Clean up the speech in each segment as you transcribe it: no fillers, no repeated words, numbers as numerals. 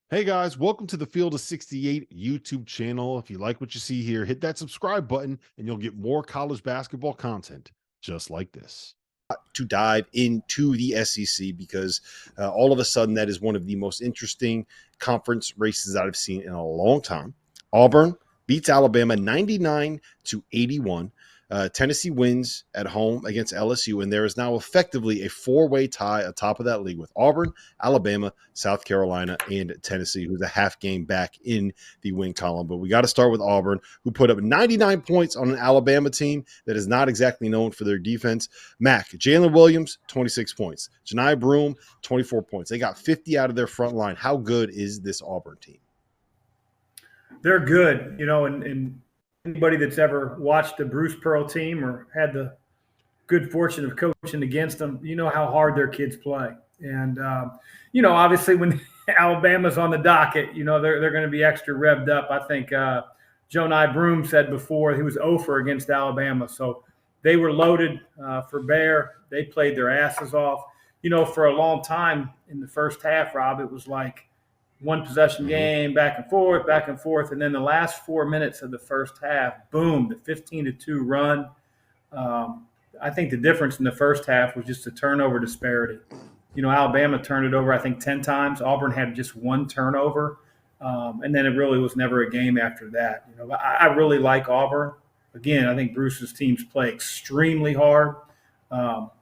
Hey guys, welcome to the Field of 68 YouTube channel. If you like what you see here, hit that subscribe button and you'll get more college basketball content just like this. To dive into the SEC because all of a sudden that is one of the most interesting conference races that I've seen in a long time. Auburn beats Alabama 99-81. Tennessee wins at home against LSU, and there is now effectively a four-way tie atop of that league with Auburn, Alabama, South Carolina, and Tennessee, who's a half game back in the win column. But we got to start with Auburn, who put up 99 points on an Alabama team that is not exactly known for their defense. Mack, Jalen Williams, 26 points. Janaiah Broom, 24 points. They got 50 out of their front line. How good is this Auburn team? They're good, and anybody that's ever watched a Bruce Pearl team or had the good fortune of coaching against them, you know how hard their kids play. And, obviously when Alabama's on the docket, they're going to be extra revved up. I think Janaiah Broom said before he was 0 for against Alabama. So they were loaded for bear. They played their asses off. For a long time in the first half, Rob, it was like one possession game, back and forth. And then the last 4 minutes of the first half, boom, the 15-2 run. I think the difference in the first half was just the turnover disparity. Alabama turned it over, I think, 10 times. Auburn had just one turnover. And then it really was never a game after that. I really like Auburn. Again, I think Bruce's teams play extremely hard.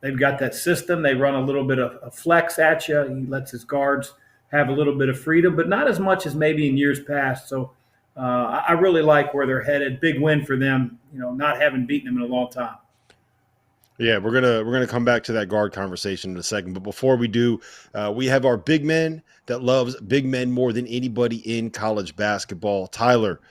They've got that system. They run a little bit of a flex at you. He lets his guards have a little bit of freedom, but not as much as maybe in years past. So I really like where they're headed. Big win for them, not having beaten them in a long time. Yeah, we're gonna come back to that guard conversation in a second. But before we do, we have our big man that loves big men more than anybody in college basketball. Tyler,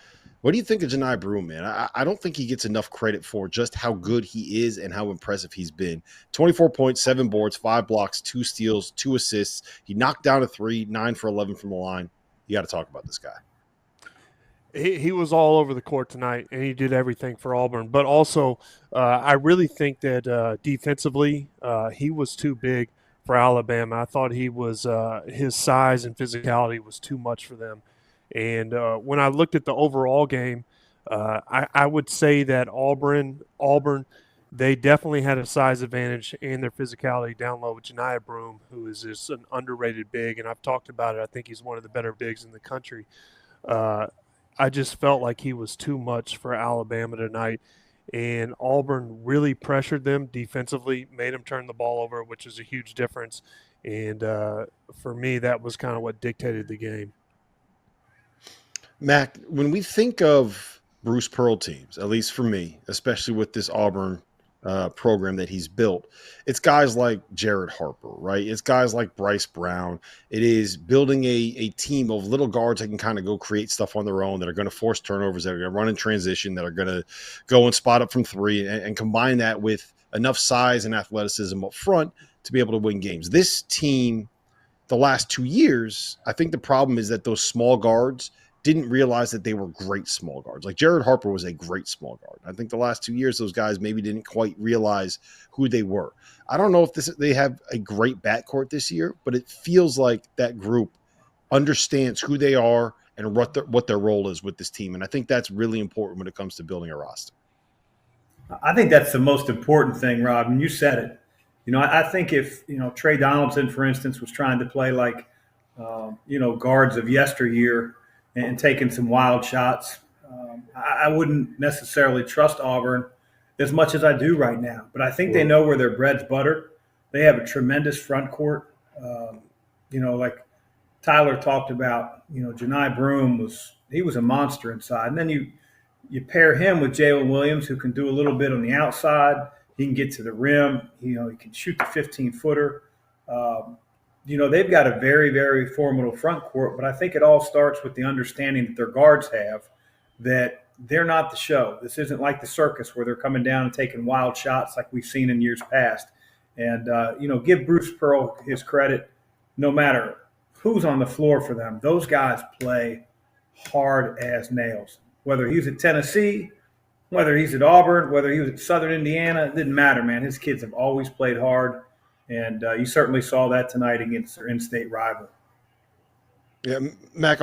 what do you think of Janaiah Broom, man? I don't think he gets enough credit for just how good he is and how impressive he's been. 24 points, 7 boards, 5 blocks, 2 steals, 2 assists. He knocked down a 3, 9 for 11 from the line. You got to talk about this guy. He was all over the court tonight, and he did everything for Auburn. But also, I really think that defensively, he was too big for Alabama. I thought he was his size and physicality was too much for them. And when I looked at the overall game, I would say that Auburn, they definitely had a size advantage and their physicality down low with Janaiah Broom, who is just an underrated big, and I've talked about it. I think he's one of the better bigs in the country. I just felt like he was too much for Alabama tonight, and Auburn really pressured them defensively, made them turn the ball over, which is a huge difference. And for me, that was kind of what dictated the game. Mac, when we think of Bruce Pearl teams, at least for me, especially with this Auburn program that he's built, it's guys like Jared Harper, right? It's guys like Bryce Brown. It is building a team of little guards that can kind of go create stuff on their own, that are going to force turnovers, that are going to run in transition, that are going to go and spot up from three, and combine that with enough size and athleticism up front to be able to win games. This team, the last 2 years, I think the problem is that those small guards didn't realize that they were great small guards. Like Jared Harper was a great small guard. I think the last 2 years, those guys maybe didn't quite realize who they were. I don't know if they have a great backcourt this year, but it feels like that group understands who they are and what their role is with this team. And I think that's really important when it comes to building a roster. I think that's the most important thing, Rob, and you said it. I think if, Trey Donaldson, for instance, was trying to play like, guards of yesteryear and taking some wild shots, I wouldn't necessarily trust Auburn as much as I do right now. But I think they know where their bread's buttered. They have a tremendous front court. Like Tyler talked about, Janaiah Broom was a monster inside. And then you pair him with Jalen Williams, who can do a little bit on the outside. He can get to the rim. He can shoot the 15-footer. They've got a very, very formidable front court, but I think it all starts with the understanding that their guards have that they're not the show. This isn't like the circus where they're coming down and taking wild shots like we've seen in years past. And, give Bruce Pearl his credit. No matter who's on the floor for them, those guys play hard as nails. Whether he's at Tennessee, whether he's at Auburn, whether he was at Southern Indiana, it didn't matter, man. His kids have always played hard. And you certainly saw that tonight against their in-state rival. Yeah, Mac,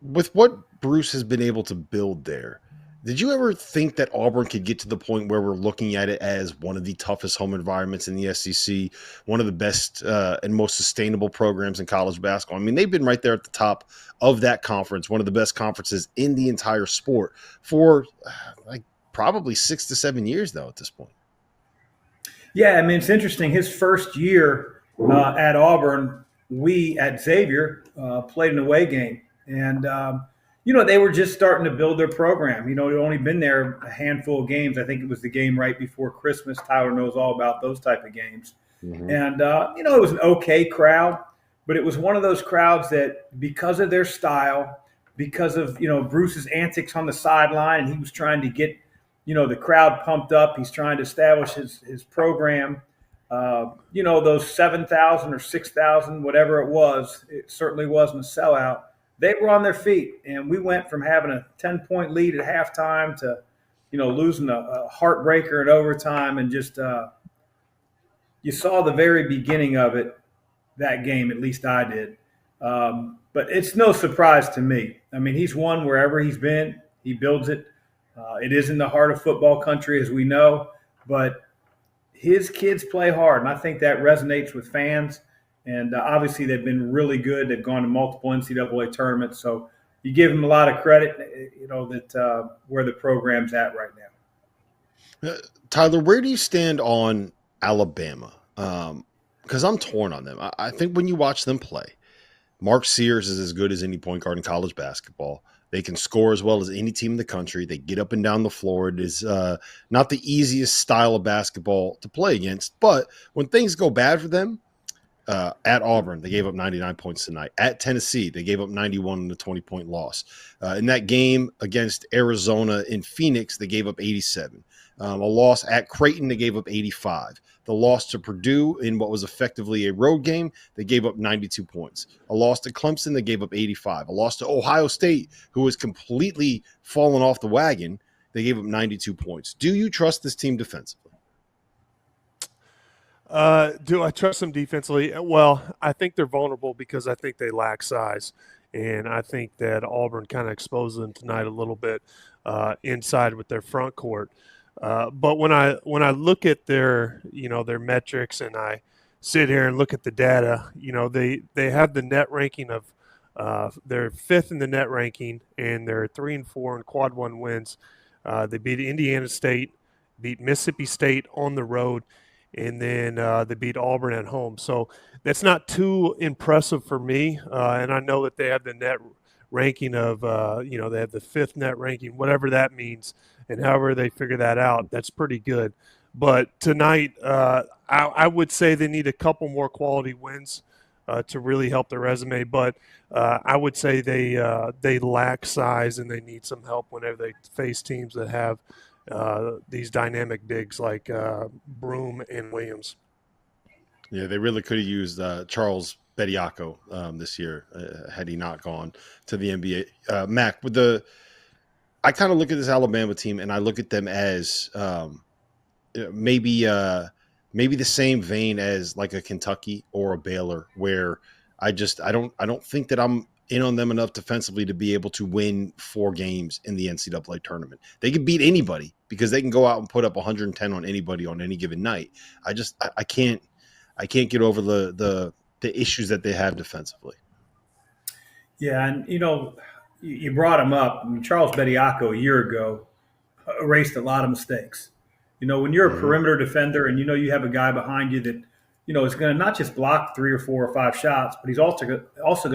with what Bruce has been able to build there, did you ever think that Auburn could get to the point where we're looking at it as one of the toughest home environments in the SEC, one of the best and most sustainable programs in college basketball? I mean, they've been right there at the top of that conference, one of the best conferences in the entire sport for like probably 6 to 7 years, though, at this point. Yeah, I mean, it's interesting. His first year at Auburn, we at Xavier played an away game. And, they were just starting to build their program. They'd only been there a handful of games. I think it was the game right before Christmas. Tyler knows all about those type of games. Mm-hmm. And, it was an okay crowd, but it was one of those crowds that because of their style, because of, Bruce's antics on the sideline, and he was trying to get the crowd pumped up. He's trying to establish his program. Those 7,000 or 6,000, whatever it was, it certainly wasn't a sellout. They were on their feet, and we went from having a 10-point lead at halftime to, losing a heartbreaker in overtime, and just you saw the very beginning of it that game. At least I did. But it's no surprise to me. I mean, he's won wherever he's been. He builds it. It is in the heart of football country, as we know, but his kids play hard, and I think that resonates with fans. And obviously, they've been really good. They've gone to multiple NCAA tournaments, so you give them a lot of credit. That where the program's at right now. Tyler, where do you stand on Alabama? Because I'm torn on them. I think when you watch them play, Mark Sears is as good as any point guard in college basketball. They can score as well as any team in the country. They get up and down the floor. It is not the easiest style of basketball to play against. But when things go bad for them, at Auburn, they gave up 99 points tonight. At Tennessee, they gave up 91 in a 20-point loss. In that game against Arizona in Phoenix, they gave up 87. A loss at Creighton, they gave up 85. The loss to Purdue in what was effectively a road game, they gave up 92 points. A loss to Clemson, they gave up 85. A loss to Ohio State, who was completely fallen off the wagon, they gave up 92 points. Do you trust this team defensively? Do I trust them defensively? Well, I think they're vulnerable because I think they lack size. And I think that Auburn kind of exposed them tonight a little bit inside with their front court. But when I look at their metrics, and I sit here and look at the data, they have the net ranking of they're fifth in the net ranking, and they're 3-4 in quad one wins. They beat Indiana State, beat Mississippi State on the road, and then they beat Auburn at home. So that's not too impressive for me. And I know that they have the net ranking of they have the fifth net ranking, whatever that means. And however they figure that out, that's pretty good. But tonight, I would say they need a couple more quality wins to really help their resume. But I would say they lack size, and they need some help whenever they face teams that have these dynamic bigs like Broom and Williams. Yeah, they really could have used Charles Bediako this year had he not gone to the NBA. Mac, I kind of look at this Alabama team, and I look at them as maybe the same vein as like a Kentucky or a Baylor, where I don't think that I'm in on them enough defensively to be able to win 4 games in the NCAA tournament. They can beat anybody because they can go out and put up 110 on anybody on any given night. I can't get over the issues that they have defensively. Yeah, and you brought him up. I mean, Charles Bediako a year ago erased a lot of mistakes. When you're a perimeter defender and you have a guy behind you that is going to not just block 3 or 4 or 5 shots, but he's also going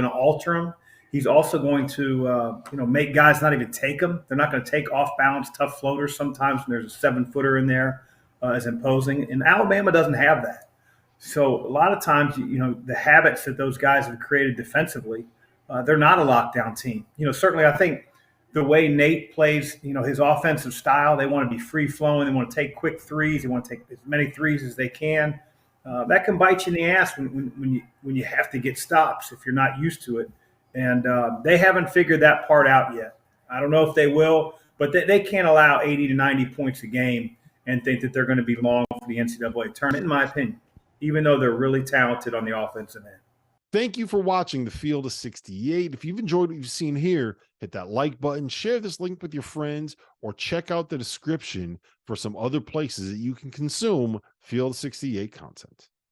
to alter them. He's also going to make guys not even take them. They're not going to take off balance tough floaters. Sometimes when there's a 7-footer in there is imposing, and Alabama doesn't have that. So a lot of times, the habits that those guys have created defensively, they're not a lockdown team. Certainly I think the way Nate plays, his offensive style, they want to be free flowing. They want to take quick threes. They want to take as many threes as they can. That can bite you in the ass when you have to get stops if you're not used to it. And they haven't figured that part out yet. I don't know if they will, but they can't allow 80 to 90 points a game and think that they're going to be long for the NCAA tournament, in my opinion, even though they're really talented on the offensive end. Thank you for watching the Field of 68. If you've enjoyed what you've seen here, hit that like button, share this link with your friends, or check out the description for some other places that you can consume Field of 68 content.